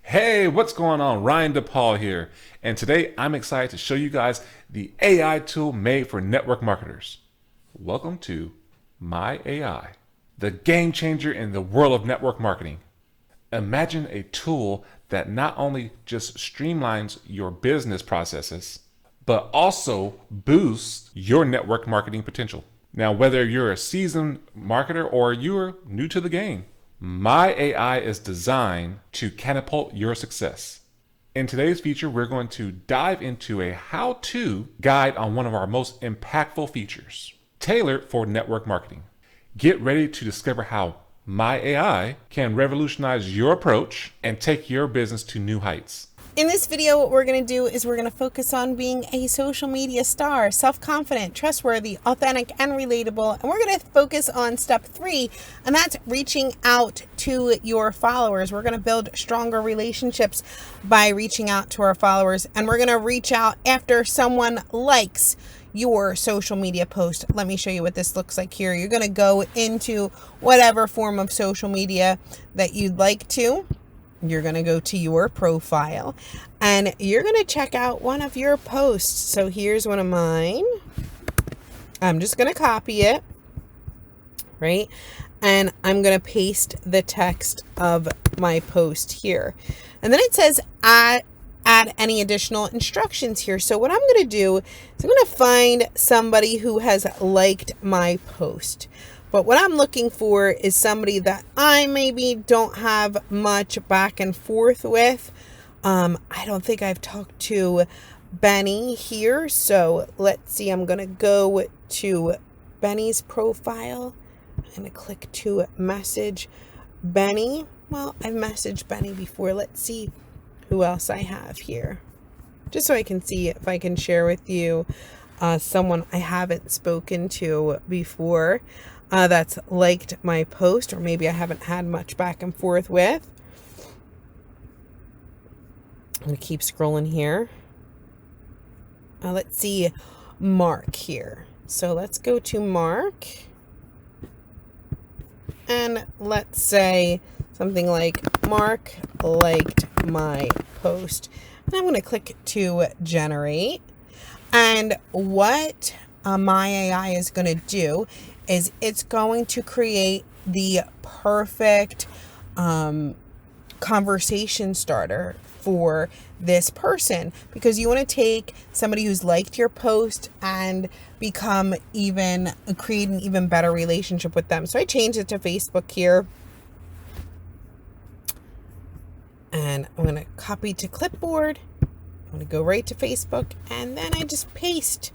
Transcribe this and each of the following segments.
Hey, what's going on? Ryan Depaul here, and today I'm excited to show you guys the AI tool made for network marketers. Welcome to myAI, the game changer in the world of network marketing. Imagine a tool that not only just streamlines your business processes, but also boosts your network marketing potential. Now, whether you're a seasoned marketer or you're new to the game, myAI is designed to catapult your success. In today's feature, we're going to dive into a how-to guide on one of our most impactful features, tailored for network marketing. Get ready to discover how myAI can revolutionize your approach and take your business to new heights. In this video, what we're going to do is we're going to focus on being a social media star, self-confident, trustworthy, authentic, and relatable. And we're going to focus on step 3, and that's reaching out to your followers. We're going to build stronger relationships by reaching out to our followers, and we're going to reach out after someone likes your social media post. Let me show you what this looks like here. You're going to go into whatever form of social media that you'd like to. You're going to go to your profile and you're going to check out one of your posts. So here's one of mine. I'm just going to copy it, right? And I'm going to paste the text of my post here. And then it says add any additional instructions here. So what I'm going to do is I'm going to find somebody who has liked my post. But what I'm looking for is somebody that I maybe don't have much back and forth with. I don't think I've talked to Benny here. So let's see. I'm going to go to Benny's profile. I'm going to click to message Benny. Well, I've messaged Benny before. Let's see who else I have here. Just so I can see if I can share with you someone I haven't spoken to before. That's liked my post, or maybe I haven't had much back and forth with. I'm going to keep scrolling here. Let's see Mark here. So let's go to Mark. And let's say something like, Mark liked my post. And I'm going to click to generate. And what myAI is going to do is it's going to create the perfect conversation starter for this person, because you want to take somebody who's liked your post and create an even better relationship with them. So I changed it to Facebook here. And I'm going to copy to clipboard. I'm going to go right to Facebook, and then I just paste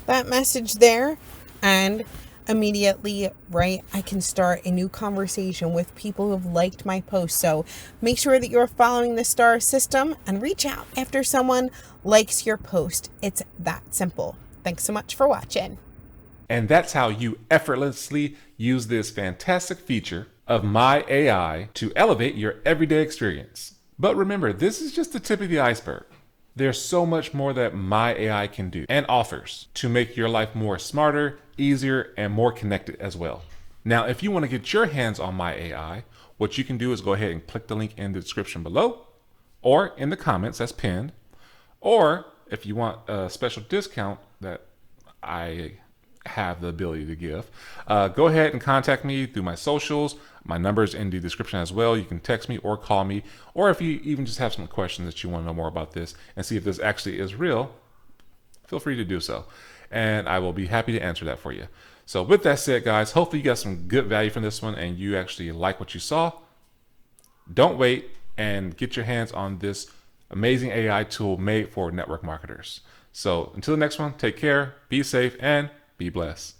that message there, and immediately, right, I can start a new conversation with people who have liked my post. So make sure that you're following the STAR system and reach out after someone likes your post. It's that simple. Thanks so much for watching. And that's how you effortlessly use this fantastic feature of myAI to elevate your everyday experience. But remember, this is just the tip of the iceberg. There's so much more that myAI can do and offers to make your life more smarter, easier, and more connected as well. Now, if you want to get your hands on myAI, what you can do is go ahead and click the link in the description below, or in the comments that's pinned. Or if you want a special discount that I have the ability to give, go ahead and contact me through my socials. My number's in the description as well. You can text me or call me, or if you even just have some questions that you want to know more about this and see if this actually is real, feel free to do so, and I will be happy to answer that for you. So with that said, guys, hopefully you got some good value from this one and you actually like what you saw. Don't wait and get your hands on this amazing AI tool made for network marketers. So until the next one, take care, be safe, and be blessed.